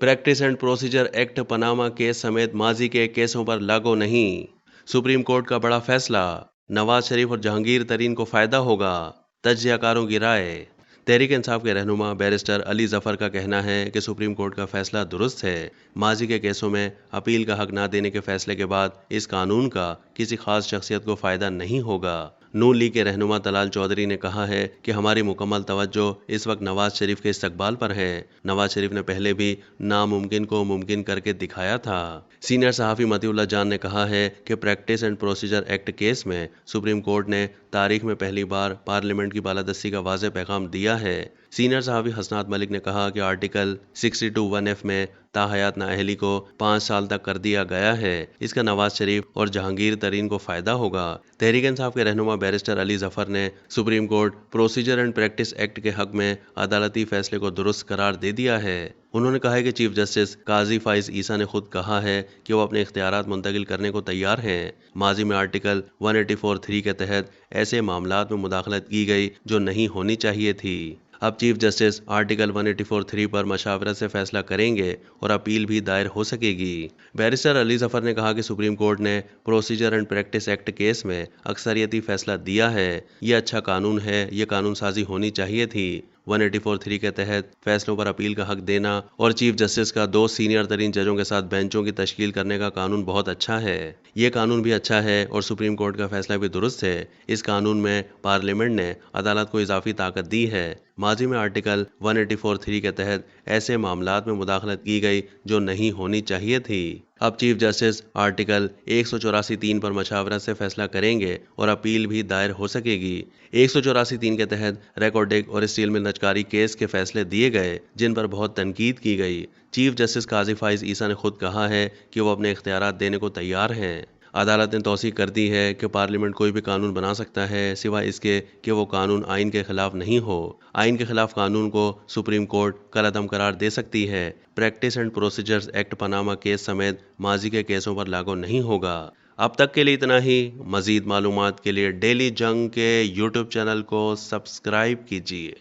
Practice and procedure act Panama case समेत माजी के केसों पर लागू नहीं। सुप्रीम कोर्ट का बड़ा फैसला, नवाज शरीफ और जहांगीर तरीन को फायदा होगा, तज्जियाकारों की राय। तहरीक इंसाफ के रहनुमा बैरिस्टर अली जफर का कहना है कि सुप्रीम कोर्ट का फैसला दुरुस्त है। माजी के केसों में अपील का हक न देने के फैसले के बाद इस कानून का किसी खास शख्सियत को फायदा नहीं होगा। नून लीग के रहनुमा तलाल चौधरी ने कहा है कि हमारी मुकम्मल तवज्जो इस वक्त नवाज शरीफ के इस्तकबाल पर है। नवाज शरीफ ने पहले भी नामुमकिन को मुमकिन करके दिखाया था। सीनियर सहाफ़ी मतीउल्लाह जान ने कहा है कि practice and procedure act case में सुप्रीम कोर्ट ने तारीख में पहली बार पार्लियामेंट की बालादस्ती का वाज़ेह पैगाम दिया है। सीनियर सहाफ़ी हसनात मलिक ने कहा कि आर्टिकल 62(1)(f) में ताहयात नाअहली को 5 साल तक कर दिया गया है। इसका नवाज शरीफ और जहांगीर तरीन को फायदा होगा। तहरीक इंसाफ के रहनुमा बैरिस्टर अली जफर ने supreme court procedure and practice act के हक में अदालती फैसले को दुरुस्त करार दे दिया है। उन्होंने कहा है कि चीफ जस्टिस काजी फाइज ईसा ने खुद कहा है कि वो अपने इख्तियारात मुंतकिल करने को तैयार हैं। माजी में आर्टिकल 184(3) के तहत ऐसे मामलात में मुदाखलत की गई जो नहीं होनी चाहिए थी। अब चीफ जस्टिस आर्टिकल 184(3) पर मशावरत से फैसला करेंगे और अपील भी दायर हो सकेगी। बैरिस्टर अली जफर ने कहा कि सुप्रीम कोर्ट ने procedure and practice act case में अक्सरियती फैसला दिया है। ये अच्छा कानून है, ये कानून साजी होनी चाहिए थी। 184(3) के तहत फैसलों पर अपील का हक देना और चीफ जस्टिस का 2 सीनियर तरीन जजों के साथ बेंचों की तश्कील करने का कानून बहुत अच्छा है। ये कानून भी अच्छा है और सुप्रीम कोर्ट का फैसला भी दुरुस्त है। इस कानून में पार्लियामेंट ने अदालत को इजाफी ताकत दी है। माजी में आर्टिकल 184(3) के तहत ऐसे मामलात में मुदाखलत की गई जो नहीं होनी चाहिए थी। अब चीफ जस्टिस आर्टिकल 184(3) पर मशावरत से फैसला करेंगे और अपील भी दायर हो सकेगी। 184(3) के तहत रेकॉर्डिंग और स्टील मिल नजकारी केस के फैसले दिए गए जिन पर बहुत तनकीद की गई। चीफ जस्टिस काजी फाइज ईसा ने खुद कहा है कि वो अपने इख्तियारात देने को तैयार हैं। अदालत ने तौसीक कर दी है कि पार्लियामेंट कोई भी कानून बना सकता है सिवाय इसके कि वो कानून आइन के खिलाफ नहीं हो। आइन के खिलाफ कानून को सुप्रीम कोर्ट कलअदम करार दे सकती है। Practice and procedures act Panama case समेत माजी के केसों पर लागू नहीं होगा। अब तक के लिए इतना ही। मजीद मालूमात के लिए डेली जंग के यूट्यूब चैनल को सब्सक्राइब कीजिए।